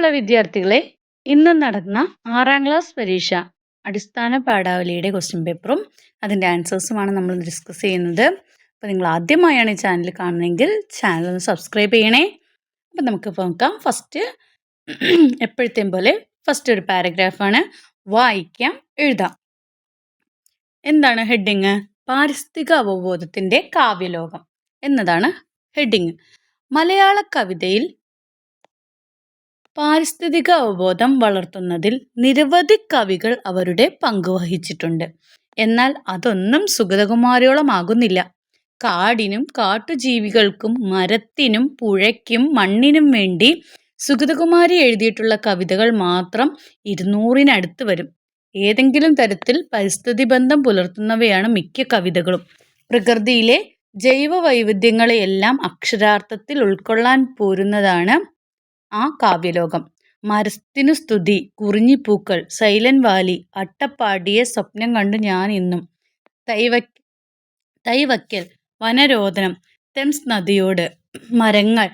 പ്രിയമുള്ള വിദ്യാർത്ഥികളെ, ഇന്ന് നടന്ന 6ാം ക്ലാസ് പരീക്ഷ അടിസ്ഥാന പാഠാവലിയുടെ ക്വസ്റ്റ്യൻ പേപ്പറും അതിൻ്റെ ആൻസേഴ്സുമാണ് നമ്മൾ ഡിസ്കസ് ചെയ്യുന്നത്. അപ്പോൾ നിങ്ങൾ ആദ്യമായാണ് ഈ ചാനൽ കാണുന്നതെങ്കിൽ ചാനൽ ഒന്ന് സബ്സ്ക്രൈബ് ചെയ്യണേ. അപ്പം നമുക്ക് നോക്കാം. ഫസ്റ്റ് എപ്പോഴത്തെയും പോലെ ഫസ്റ്റ് ഒരു പാരഗ്രാഫാണ്. വായിക്കാം, എഴുതാം. എന്താണ് ഹെഡിങ്? പാരിസ്ഥിതിക അവബോധത്തിൻ്റെ കാവ്യലോകം എന്നതാണ് ഹെഡിങ്. മലയാള കവിതയിൽ പാരിസ്ഥിതിക അവബോധം വളർത്തുന്നതിൽ നിരവധി കവികൾ അവരുടെ പങ്കുവഹിച്ചിട്ടുണ്ട്. എന്നാൽ അതൊന്നും സുഗതകുമാരിയോളമാകുന്നില്ല. കാടിനും കാട്ടുജീവികൾക്കും മരത്തിനും പുഴയ്ക്കും മണ്ണിനും വേണ്ടി സുഗതകുമാരി എഴുതിയിട്ടുള്ള കവിതകൾ മാത്രം 200-നടുത്ത് വരും. ഏതെങ്കിലും തരത്തിൽ പരിസ്ഥിതി ബന്ധം പുലർത്തുന്നവയാണ് മിക്ക കവിതകളും. പ്രകൃതിയിലെ ജൈവ വൈവിധ്യങ്ങളെയെല്ലാം അക്ഷരാർത്ഥത്തിൽ ഉൾക്കൊള്ളാൻ പോരുന്നതാണ് ആ കാവ്യലോകം. മരത്തിനു സ്തുതി, കുറിഞ്ഞിപ്പൂക്കൾ, സൈലന്റ് വാലി, അട്ടപ്പാടിയെ സ്വപ്നം കണ്ടു ഞാൻ ഇന്നും, തൈവയ്ക്കൽ, വനരോധനം, തെംസ് നദിയോട്, മരങ്ങൾ,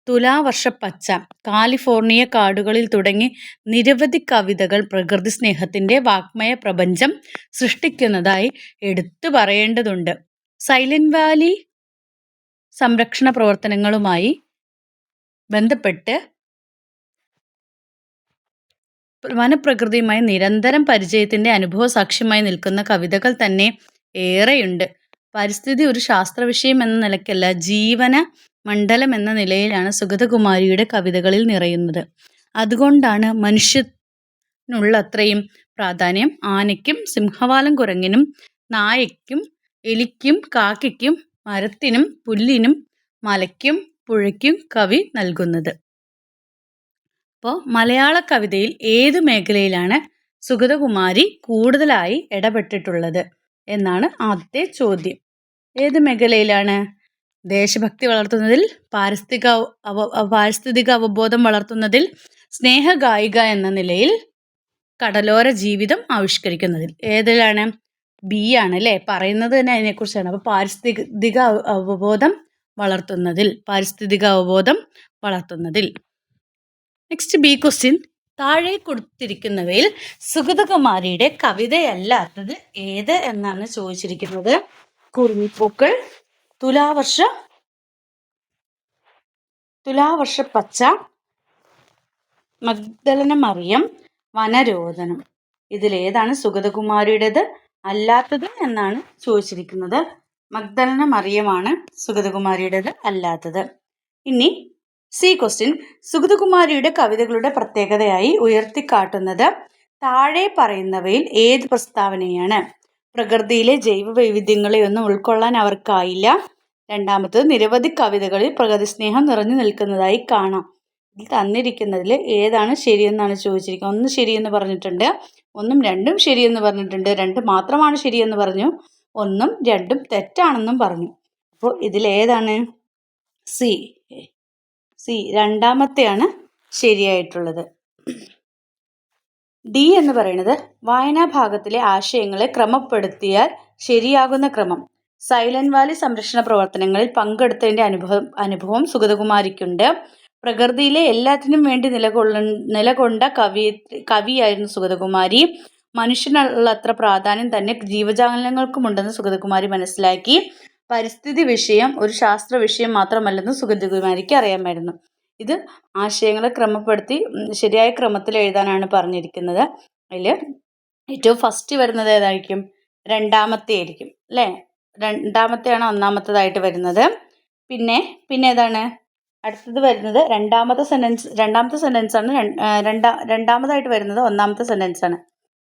തുലാവർഷപ്പച്ച, കാലിഫോർണിയ കാടുകളിൽ തുടങ്ങി നിരവധി കവിതകൾ പ്രകൃതി സ്നേഹത്തിൻ്റെ വാഗ്മയ പ്രപഞ്ചം സൃഷ്ടിക്കുന്നതായി എടുത്തു പറയേണ്ടതുണ്ട്. സൈലന്റ് വാലി സംരക്ഷണ പ്രവർത്തനങ്ങളുമായി ബന്ധപ്പെട്ട് വനപ്രകൃതിയുമായി നിരന്തരം പരിചയത്തിൻ്റെ അനുഭവ സാക്ഷ്യമായി നിൽക്കുന്ന കവിതകൾ തന്നെ ഏറെയുണ്ട്. പരിസ്ഥിതി ഒരു ശാസ്ത്രവിഷയം എന്ന നിലയ്ക്കല്ല, ജീവന മണ്ഡലം എന്ന നിലയിലാണ് സുഗതകുമാരിയുടെ കവിതകളിൽ നിറയുന്നത്. അതുകൊണ്ടാണ് മനുഷ്യനുള്ള അത്രയും പ്രാധാന്യം ആനയ്ക്കും സിംഹവാലൻ കുരങ്ങിനും നായയ്ക്കും എലിക്കും കാക്കയ്ക്കും മരത്തിനും പുല്ലിനും മലയ്ക്കും പുഴയ്ക്കും കവി നൽകുന്നത്. അപ്പോൾ മലയാള കവിതയിൽ ഏത് മേഖലയിലാണ് സുഗതകുമാരി കൂടുതലായി ഇടപെട്ടിട്ടുള്ളത് എന്നാണ് ആദ്യത്തെ ചോദ്യം. ഏത് മേഖലയിലാണ്? ദേശഭക്തി വളർത്തുന്നതിൽ, പാരിസ്ഥിതിക അവബോധം വളർത്തുന്നതിൽ, സ്നേഹഗായിക എന്ന നിലയിൽ, കടലോര ജീവിതം ആവിഷ്കരിക്കുന്നതിൽ. ഏതിലാണ്? ബി ആണ് അല്ലേ? പറയുന്നത് തന്നെ അതിനെക്കുറിച്ചാണ്. അപ്പോൾ പാരിസ്ഥിതിക അവബോധം വളർത്തുന്നതിൽ. Next B question. താഴെ കൊടുത്തിരിക്കുന്നവയിൽ സുഗതകുമാരിയുടെ കവിതയല്ലാത്തത് ഏത് എന്നാണ് ചോദിച്ചിരിക്കുന്നത്. കുറിഞ്ഞിപ്പൂക്കൾ, തുലാവർഷപ്പച്ച, മഗ്ദലന മറിയം, വനരോധനം. ഇതിലേതാണ് സുഗതകുമാരിയുടേത് അല്ലാത്തത് എന്നാണ് ചോദിച്ചിരിക്കുന്നത്. മഗ്ദലന മറിയമാണ് സുഗതകുമാരിയുടേത് അല്ലാത്തത്. ഇനി സി ക്വസ്റ്റ്യൻ. സുഗതകുമാരിയുടെ കവിതകളുടെ പ്രത്യേകതയായി ഉയർത്തിക്കാട്ടുന്നത് താഴെ പറയുന്നവയിൽ ഏത് പ്രസ്താവനയാണ്? പ്രകൃതിയിലെ ജൈവ വൈവിധ്യങ്ങളെ ഒന്നും ഉൾക്കൊള്ളാൻ അവർക്കായില്ല. രണ്ടാമത്തത്, നിരവധി കവിതകളിൽ പ്രകൃതി സ്നേഹം നിറഞ്ഞു നിൽക്കുന്നതായി കാണാം. ഇതിൽ തന്നിരിക്കുന്നതിൽ ഏതാണ് ശരിയെന്നാണ് ചോദിച്ചിരിക്കുന്നത്. 1 ശരിയെന്ന് പറഞ്ഞിട്ടുണ്ട്, 1ഉം 2ഉം ശരിയെന്ന് പറഞ്ഞിട്ടുണ്ട്, 2 മാത്രമാണ് ശരിയെന്ന് പറഞ്ഞു, 1ഉം 2ഉം തെറ്റാണെന്നും പറഞ്ഞു. അപ്പോൾ ഇതിലേതാണ്? സി രണ്ടാമത്തെയാണ് ശരിയായിട്ടുള്ളത്. ഡി എന്ന് പറയുന്നത് വായനാ ഭാഗത്തിലെ ആശയങ്ങളെ ക്രമപ്പെടുത്തിയാൽ ശരിയാകുന്ന ക്രമം. സൈലന്റ് വാലി സംരക്ഷണ പ്രവർത്തനങ്ങളിൽ പങ്കെടുത്തതിൻ്റെ അനുഭവം സുഗതകുമാരിക്കുണ്ട്. പ്രകൃതിയിലെ എല്ലാത്തിനും വേണ്ടി നിലകൊണ്ട കവിയായിരുന്നു സുഗതകുമാരി. മനുഷ്യനുള്ളത്ര പ്രാധാന്യം തന്നെ ജീവജാലങ്ങൾക്കുമുണ്ടെന്ന് സുഗതകുമാരി മനസ്സിലാക്കി. പരിസ്ഥിതി വിഷയം ഒരു ശാസ്ത്ര വിഷയം മാത്രമല്ലെന്ന് സുഗതകുമാരിക്ക് അറിയാമായിരുന്നു. ഇത് ആശയങ്ങളെ ക്രമപ്പെടുത്തി ശരിയായ ക്രമത്തിൽ എഴുതാനാണ് പറഞ്ഞിരിക്കുന്നത്. അതിൽ ഏറ്റവും ഫസ്റ്റ് വരുന്നത് ഏതായിരിക്കും? രണ്ടാമത്തെ ആയിരിക്കും അല്ലേ? രണ്ടാമത്തെയാണ് ഒന്നാമത്തേതായിട്ട് വരുന്നത്. പിന്നെ ഏതാണ് അടുത്തത് വരുന്നത്? രണ്ടാമത്തെ സെൻറ്റൻസ് ആണ്. രണ്ടാമതായിട്ട് വരുന്നത് ഒന്നാമത്തെ സെൻറ്റൻസ് ആണ്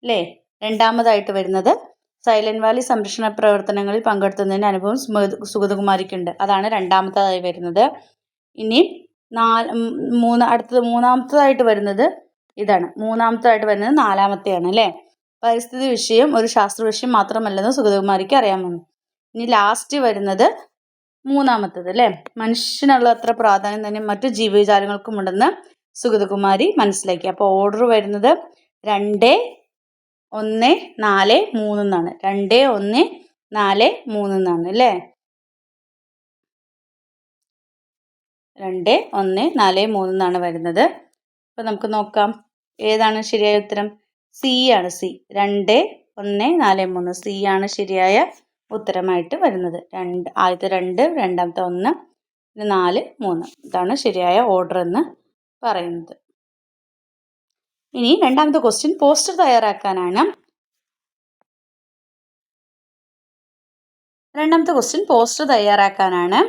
അല്ലേ? രണ്ടാമതായിട്ട് വരുന്നത് സൈലന്റ് വാലി സംരക്ഷണ പ്രവർത്തനങ്ങളിൽ പങ്കെടുത്തതിൻ്റെ അനുഭവം സുഗതകുമാരിക്കുണ്ട്. അതാണ് രണ്ടാമത്തേതായി വരുന്നത്. ഇനി അടുത്തത് മൂന്നാമത്തേതായിട്ട് വരുന്നത് ഇതാണ്. മൂന്നാമത്തേതായിട്ട് വരുന്നത് നാലാമത്തെയാണ് അല്ലേ? പരിസ്ഥിതി വിഷയം ഒരു ശാസ്ത്ര വിഷയം മാത്രമല്ലെന്ന് സുഗതകുമാരിക്ക് അറിയാമെന്ന്. ഇനി ലാസ്റ്റ് വരുന്നത് മൂന്നാമത്തേത് അല്ലേ? മനുഷ്യനുള്ള അത്ര പ്രാധാന്യം തന്നെ മറ്റു ജീവജാലങ്ങൾക്കുമുണ്ടെന്ന് സുഗതകുമാരി മനസ്സിലാക്കി. അപ്പോൾ ഓർഡർ വരുന്നത് 2, 1, 4, 3 എന്നാണ്. 2, 1, 4, 3 എന്നാണ് അല്ലേ? 2, 1, 4, 3 എന്നാണ് വരുന്നത്. അപ്പോൾ നമുക്ക് നോക്കാം ഏതാണ് ശരിയായ ഉത്തരം. സി ആണ്. സി 2, 1, 4, 3 സി ആണ് ശരിയായ ഉത്തരമായിട്ട് വരുന്നത്. ആദ്യത്തെ 2, രണ്ടാമത്തെ 1, പിന്നെ 4, 3 ഇതാണ് ശരിയായ ഓർഡർ എന്ന് പറയുന്നത്. ഇനി രണ്ടാമത്തെ ക്വസ്റ്റ്യൻ പോസ്റ്റർ തയ്യാറാക്കാനാണ്.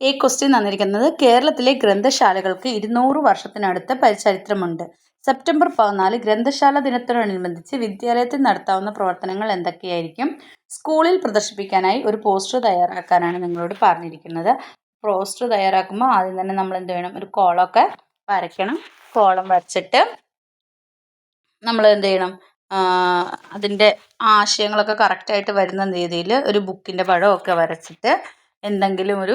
ഈ ക്വസ്റ്റ്യൻ തന്നിരിക്കുന്നത് കേരളത്തിലെ ഗ്രന്ഥശാലകൾക്ക് 200 വർഷത്തിനടുത്ത ചരിത്രമുണ്ട്. സെപ്റ്റംബർ 14 ഗ്രന്ഥശാല ദിനത്തോടനുബന്ധിച്ച് വിദ്യാലയത്തിൽ നടത്താവുന്ന പ്രവർത്തനങ്ങൾ എന്തൊക്കെയായിരിക്കും? സ്കൂളിൽ പ്രദർശിപ്പിക്കാനായി ഒരു പോസ്റ്റർ തയ്യാറാക്കാനാണ് നിങ്ങളോട് പറഞ്ഞിരിക്കുന്നത്. പോസ്റ്റർ തയ്യാറാക്കുമ്പോൾ ആദ്യം തന്നെ നമ്മൾ എന്ത് വേണം, ഒരു കോളമൊക്കെ വരയ്ക്കണം. കോളം വരച്ചിട്ട് നമ്മൾ എന്ത് ചെയ്യണം, അതിൻ്റെ ആശയങ്ങളൊക്കെ കറക്റ്റായിട്ട് വരുന്ന രീതിയിൽ ഒരു ബുക്കിൻ്റെ പടമൊക്കെ വരച്ചിട്ട് എന്തെങ്കിലും ഒരു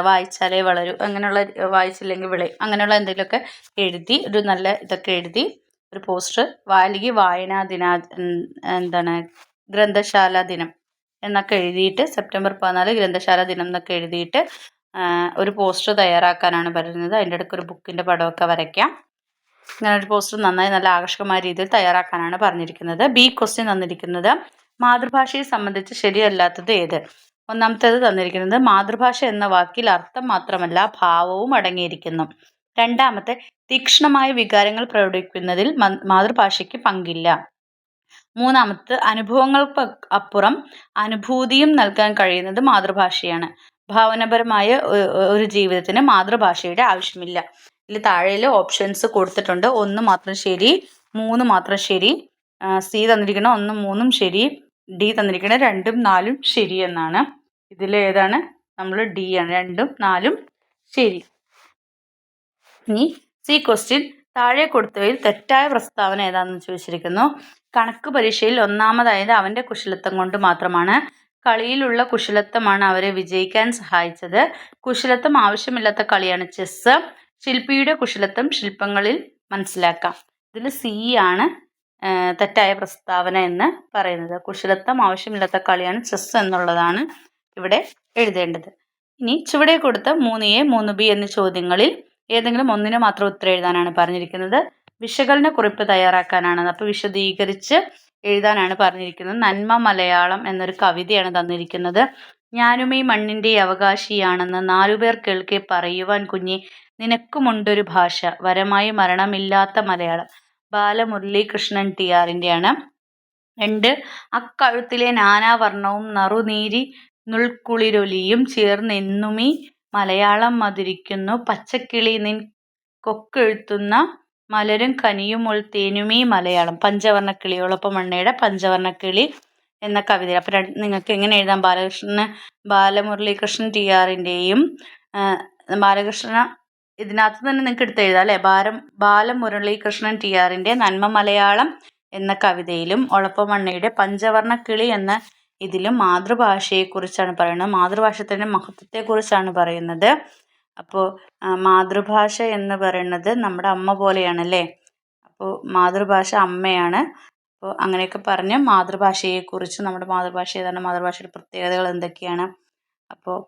വായിച്ചാലേ വളരൂ, അങ്ങനെയുള്ള വായിച്ചില്ലെങ്കിൽ വിളയും, അങ്ങനെയുള്ള എന്തെങ്കിലുമൊക്കെ എഴുതി ഒരു നല്ല ഇതൊക്കെ എഴുതി ഒരു പോസ്റ്റർ അല്ലെങ്കിൽ വായനാ ദിന ഗ്രന്ഥശാല ദിനം എന്നൊക്കെ എഴുതിയിട്ട് സെപ്റ്റംബർ 14 ഗ്രന്ഥശാല ദിനം എന്നൊക്കെ എഴുതിയിട്ട് ഒരു പോസ്റ്റർ തയ്യാറാക്കാനാണ് പറയുന്നത്. അതിൻ്റെ ഇടയ്ക്ക് ഒരു ബുക്കിൻ്റെ പടമൊക്കെ വരയ്ക്കാം. ഇങ്ങനെ ഒരു പോസ്റ്റർ നന്നായി നല്ല ആകർഷകമായ രീതിയിൽ തയ്യാറാക്കാനാണ് പറഞ്ഞിരിക്കുന്നത്. ബി ക്വസ്റ്റ്യൻ തന്നിരിക്കുന്നത് മാതൃഭാഷയെ സംബന്ധിച്ച് ശരിയല്ലാത്തത് ഏത്? ഒന്നാമത്തേത് തന്നിരിക്കുന്നത് മാതൃഭാഷ എന്ന വാക്കിൽ അർത്ഥം മാത്രമല്ല ഭാവവും അടങ്ങിയിരിക്കുന്നു. രണ്ടാമത്തെ തീക്ഷ്ണമായ വികാരങ്ങൾ പ്രകടിപ്പിക്കുന്നതിൽ മാതൃഭാഷയ്ക്ക് പങ്കില്ല. മൂന്നാമത്തെ അനുഭവങ്ങൾക്ക് അപ്പുറം അനുഭൂതിയും നൽകാൻ കഴിയുന്നത് മാതൃഭാഷയാണ്. ഭാവനാപരമായ ഒരു ജീവിതത്തിന് മാതൃഭാഷയുടെ ആവശ്യമില്ല. ഇതിൽ താഴെ ഓപ്ഷൻസ് കൊടുത്തിട്ടുണ്ട്. 1 മാത്രം ശരി, 3 മാത്രം ശരി, സി തന്നിരിക്കുന്ന 1, 3 ശരി, ഡി തന്നിരിക്കുന്ന 2, 4 ശരി എന്നാണ്. ഇതിൽ ഏതാണ്? നമ്മൾ ഡി ആണ്, 2, 4 ശരി. ഇനി സി ക്വസ്റ്റ്യൻ താഴെ കൊടുത്തവയിൽ തെറ്റായ പ്രസ്താവന ഏതാണെന്ന് ചോദിച്ചിരിക്കുന്നു. കണക്ക് പരീക്ഷയിൽ ഒന്നാമതായത് അവൻ്റെ കുശലത്വം കൊണ്ട് മാത്രമാണ്. കളിയിലുള്ള കുശലത്വമാണ് അവരെ വിജയിക്കാൻ സഹായിച്ചത്. കുശലത്വം ആവശ്യമില്ലാത്ത കളിയാണ് ചെസ്സ്. ശില്പിയുടെ കുശലത്വം ശില്പങ്ങളിൽ മനസ്സിലാക്കാം. ഇതിൽ സി ആണ് തെറ്റായ പ്രസ്താവന എന്ന് പറയുന്നത്. കുശലത്വം ആവശ്യമില്ലാത്ത കളിയാണ് ചെസ്സ് എന്നുള്ളതാണ് ഇവിടെ എഴുതേണ്ടത്. ഇനി ചുവടെ കൊടുത്ത 3A 3B എന്നീ ചോദ്യങ്ങളിൽ ഏതെങ്കിലും ഒന്നിന് മാത്രം ഉത്തരം എഴുതാനാണ് പറഞ്ഞിരിക്കുന്നത്. വിശകലന കുറിപ്പ് തയ്യാറാക്കാനാണ്, അപ്പോൾ വിശദീകരിച്ച് എഴുതാനാണ് പറഞ്ഞിരിക്കുന്നത്. നന്മ മലയാളം എന്നൊരു കവിതയാണ് തന്നിരിക്കുന്നത്. ഞാനും ഈ മണ്ണിൻ്റെ അവകാശിയാണെന്ന് 4 പേർ കേൾക്കെ പറയുവാൻ കുഞ്ഞെ നിനക്കുമുണ്ടൊരു ഭാഷ വരമായി മരണമില്ലാത്ത മലയാളം. ബാലമുരളീകൃഷ്ണൻ TRൻ്റെയാണ്. 2 അക്കഴുത്തിലെ നാനാവർണ്ണവും നറുനീരി നുൾക്കുളിരൊലിയും ചേർന്നെന്നുമീ മലയാളം മധുരിക്കുന്നു. പച്ചക്കിളി നിൻ കൊക്കെഴുത്തുന്ന മലരും കനിയുമൊൾ തേനുമീ മലയാളം. പഞ്ചവർണ്ണക്കിളി, ഒളപ്പമണ്ണയുടെ പഞ്ചവർണ്ണക്കിളി എന്ന കവിത. അപ്പം നിങ്ങൾക്ക് എങ്ങനെ എഴുതാം? ബാലമുരളീകൃഷ്ണൻ TRൻ്റെയും ബാലകൃഷ്ണ ഇതിനകത്ത് തന്നെ നിങ്ങൾക്ക് എടുത്ത് എഴുതാം അല്ലേ. ബാലമുരളീകൃഷ്ണൻ TRൻ്റെ നന്മ മലയാളം എന്ന കവിതയിലും ഒളപ്പമണ്ണയുടെ പഞ്ചവർണ്ണക്കിളി എന്ന ഇതിലും മാതൃഭാഷയെക്കുറിച്ചാണ് പറയുന്നത്. മാതൃഭാഷത്തിൻ്റെ മഹത്വത്തെക്കുറിച്ചാണ് പറയുന്നത്. അപ്പോൾ മാതൃഭാഷ എന്ന് പറയുന്നത് നമ്മുടെ അമ്മ പോലെയാണല്ലേ. അപ്പോൾ മാതൃഭാഷ അമ്മയാണ്. അപ്പോൾ അങ്ങനെയൊക്കെ പറഞ്ഞ് മാതൃഭാഷയെക്കുറിച്ച്, നമ്മുടെ മാതൃഭാഷ ഏതാണ്, മാതൃഭാഷയുടെ പ്രത്യേകതകൾ എന്തൊക്കെയാണ്, അപ്പോൾ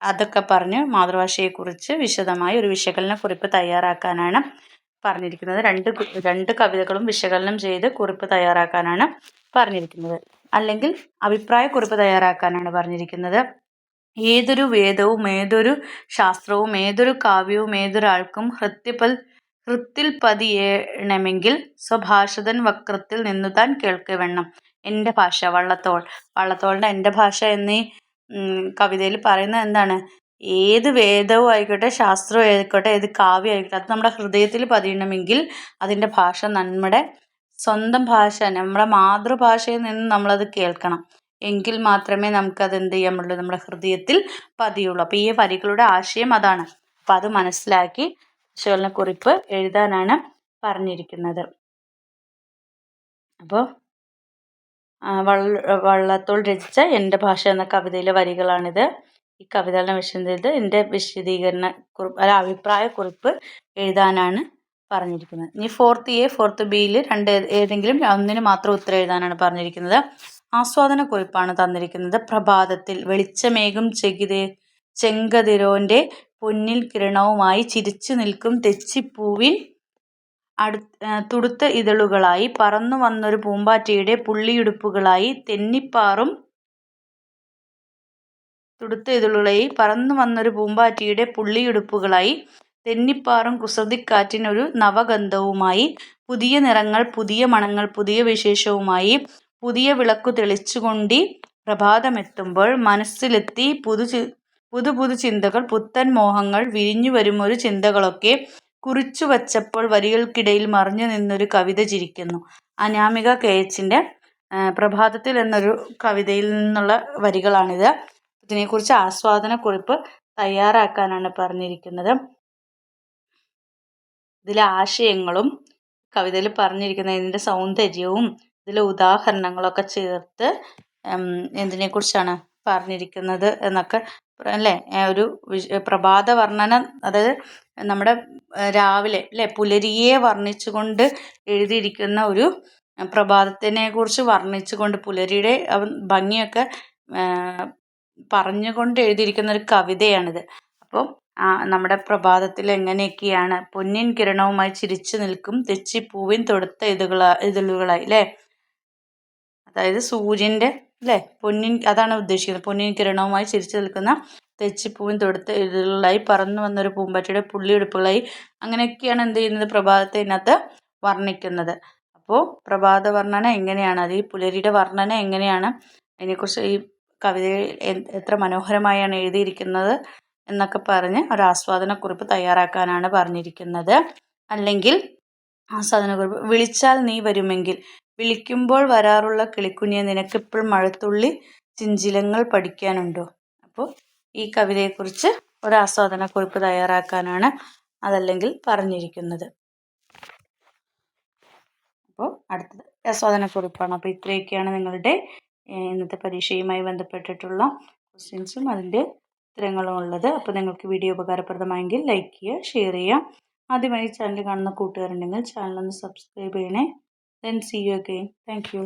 അതൊക്കെ പറഞ്ഞ് മാതൃഭാഷയെക്കുറിച്ച് വിശദമായി ഒരു വിശകലന കുറിപ്പ് തയ്യാറാക്കാനാണ് പറഞ്ഞിരിക്കുന്നത്. രണ്ട് കവിതകളും വിശകലനം ചെയ്ത് കുറിപ്പ് തയ്യാറാക്കാനാണ് പറഞ്ഞിരിക്കുന്നത്. അല്ലെങ്കിൽ അഭിപ്രായക്കുറിപ്പ് തയ്യാറാക്കാനാണ് പറഞ്ഞിരിക്കുന്നത്. ഏതൊരു വേദവും ഏതൊരു ശാസ്ത്രവും ഏതൊരു കാവ്യവും ഏതൊരാൾക്കും ഹൃത്തിൽ പതിയണമെങ്കിൽ സ്വഭാഷതൻ വക്രത്തിൽ നിന്നു താൻ കേൾക്കവണ്ണം. എൻ്റെ ഭാഷ വള്ളത്തോളിൻ്റെ എൻ്റെ ഭാഷ എന്നീ കവിതയിൽ പറയുന്നത് എന്താണ്? ഏത് വേദവും ആയിക്കോട്ടെ, ശാസ്ത്രവും ആയിക്കോട്ടെ, ഏത് കാവ്യം ആയിക്കോട്ടെ, അത് നമ്മുടെ ഹൃദയത്തിൽ പതിയണമെങ്കിൽ അതിൻ്റെ ഭാഷ നമ്മുടെ സ്വന്തം ഭാഷ, നമ്മുടെ മാതൃഭാഷയിൽ നിന്ന് നമ്മളത് കേൾക്കണം. എങ്കിൽ മാത്രമേ നമുക്കത് എന്ത് ചെയ്യാൻ പറ്റുള്ളൂ, നമ്മുടെ ഹൃദയത്തിൽ പതിയുള്ളൂ. അപ്പോൾ ഈ വരികളുടെ ആശയം അതാണ്. അപ്പോൾ അത് മനസ്സിലാക്കി വിശകലനക്കുറിപ്പ് എഴുതാനാണ് പറഞ്ഞിരിക്കുന്നത്. അപ്പോൾ വള്ളത്തോൾ രചിച്ച എൻ്റെ ഭാഷ എന്ന കവിതയിലെ വരികളാണിത്. ഈ കവിതകളുടെ വിഷയം ചെയ്ത് എൻ്റെ അഭിപ്രായക്കുറിപ്പ് എഴുതാനാണ് പറഞ്ഞിരിക്കുന്നത്. ഇനി 4th A 4th Bയിൽ ഏതെങ്കിലും ഒന്നിന് മാത്രം ഉത്തരം എഴുതാനാണ് പറഞ്ഞിരിക്കുന്നത്. ആസ്വാദനക്കുറിപ്പാണ് തന്നിരിക്കുന്നത്. പ്രഭാതത്തിൽ വെളിച്ചമേകും ചെങ്കതിരോൻ്റെ പൊന്നിൽ കിരണവുമായി ചിരിച്ചു നിൽക്കും തെച്ചിപ്പൂവിൻ തുടുത്ത ഇതളുകളായി പറന്നു വന്നൊരു പൂമ്പാറ്റയുടെ പുള്ളിയുടുപ്പുകളായി തെന്നിപ്പാറും തുടുത്ത ഇതളുകളായി പറന്നു വന്നൊരു പൂമ്പാറ്റയുടെ പുള്ളിയുടുപ്പുകളായി തെന്നിപ്പാറും കുസൃതിക്കാറ്റിനൊരു നവഗന്ധവുമായി പുതിയ നിറങ്ങൾ, പുതിയ മണങ്ങൾ, പുതിയ വിശേഷവുമായി പുതിയ വിളക്കു തെളിച്ചുകൊണ്ടി പ്രഭാതമെത്തുമ്പോൾ മനസ്സിലെത്തി പുതു ചിന്തകൾ, പുത്തൻ മോഹങ്ങൾ വിരിഞ്ഞു വരുമൊരു ചിന്തകളൊക്കെ കുറിച്ചു വച്ചപ്പോൾ വരികൾക്കിടയിൽ മറഞ്ഞു നിന്നൊരു കവിത ചിരിക്കുന്നു. അനാമിക KH-ൻ്റെ പ്രഭാതത്തിൽ എന്നൊരു കവിതയിൽ നിന്നുള്ള വരികളാണിത്. ഇതിനെക്കുറിച്ച് ആസ്വാദനക്കുറിപ്പ് തയ്യാറാക്കാനാണ് പറഞ്ഞിരിക്കുന്നത്. ഇതിലെ ആശയങ്ങളും കവിതയിൽ പറഞ്ഞിരിക്കുന്ന ഇതിൻ്റെ സൗന്ദര്യവും ഇതിലെ ഉദാഹരണങ്ങളൊക്കെ ചേർത്ത് എന്തിനെക്കുറിച്ചാണ് പറഞ്ഞിരിക്കുന്നത് എന്നൊക്കെ അല്ലേ, ഒരു പ്രഭാത വർണ്ണന, അതായത് നമ്മുടെ രാവിലെ അല്ലേ പുലരിയെ വർണ്ണിച്ചുകൊണ്ട് എഴുതിയിരിക്കുന്ന ഒരു പ്രഭാതത്തിനെ കുറിച്ച് വർണ്ണിച്ചുകൊണ്ട് പുലരിയുടെ ഭംഗിയൊക്കെ പറഞ്ഞുകൊണ്ട് എഴുതിയിരിക്കുന്ന ഒരു കവിതയാണിത്. അപ്പോൾ നമ്മുടെ പ്രഭാതത്തിൽ എങ്ങനെയൊക്കെയാണ് പൊന്നിൻ കിരണവുമായി ചിരിച്ചു നിൽക്കും തെച്ചിപ്പൂവിൻ തൊടുത്ത ഇതളുകളായി അല്ലേ, അതായത് സൂര്യൻ്റെ അല്ലേ അതാണ് ഉദ്ദേശിക്കുന്നത്. പൊന്നിൻ കിരണവുമായി ചിരിച്ചു നിൽക്കുന്ന തെച്ചിപ്പൂവിൻ തൊടുത്ത ഇതളുകളായി പറന്നു വന്നൊരു പൂമ്പാറ്റയുടെ പുള്ളിയുടുപ്പുകളായി, അങ്ങനെയൊക്കെയാണ് എന്ത് ചെയ്യുന്നത് പ്രഭാതത്തെ ഇതിനകത്ത് വർണ്ണിക്കുന്നത്. അപ്പോൾ പ്രഭാത വർണ്ണന എങ്ങനെയാണ്, അത് ഈ പുലരിയുടെ വർണ്ണന എങ്ങനെയാണ്, അതിനെക്കുറിച്ച് ഈ കവിതയിൽ എത്ര മനോഹരമായാണ് എഴുതിയിരിക്കുന്നത് എന്നൊക്കെ പറഞ്ഞ് ഒരു ആസ്വാദനക്കുറിപ്പ് തയ്യാറാക്കാനാണ് പറഞ്ഞിരിക്കുന്നത്. അല്ലെങ്കിൽ ആസ്വാദനക്കുറിപ്പ്: വിളിച്ചാൽ നീ വരുമെങ്കിൽ, വിളിക്കുമ്പോൾ വരാറുള്ള കിളിക്കുഞ്ഞെ, നിനക്കിപ്പോൾ മഴത്തുള്ളി ചിഞ്ചിലങ്ങൾ പഠിക്കാനുണ്ടോ. അപ്പോൾ ഈ കവിതയെക്കുറിച്ച് ഒരു ആസ്വാദനക്കുറിപ്പ് തയ്യാറാക്കാനാണ് അതല്ലെങ്കിൽ പറഞ്ഞിരിക്കുന്നത്. അപ്പോൾ അടുത്തത് ആസ്വാദനക്കുറിപ്പാണ്. അപ്പോൾ ഇത്രയൊക്കെയാണ് നിങ്ങളുടെ ഇന്നത്തെ പരീക്ഷയുമായി ബന്ധപ്പെട്ടിട്ടുള്ള ക്വസ്റ്റ്യൻസും അതിൻ്റെ ഉത്തരങ്ങളും ഉള്ളത്. അപ്പോൾ നിങ്ങൾക്ക് വീഡിയോ ഉപകാരപ്രദമായെങ്കിൽ ലൈക്ക് ചെയ്യുക, ഷെയർ ചെയ്യുക. ആദ്യമായി ചാനൽ കാണുന്ന കൂട്ടുകാരുണ്ടെങ്കിൽ ചാനലൊന്ന് സബ്സ്ക്രൈബ് ചെയ്യണേ. Then see you again. Thank you.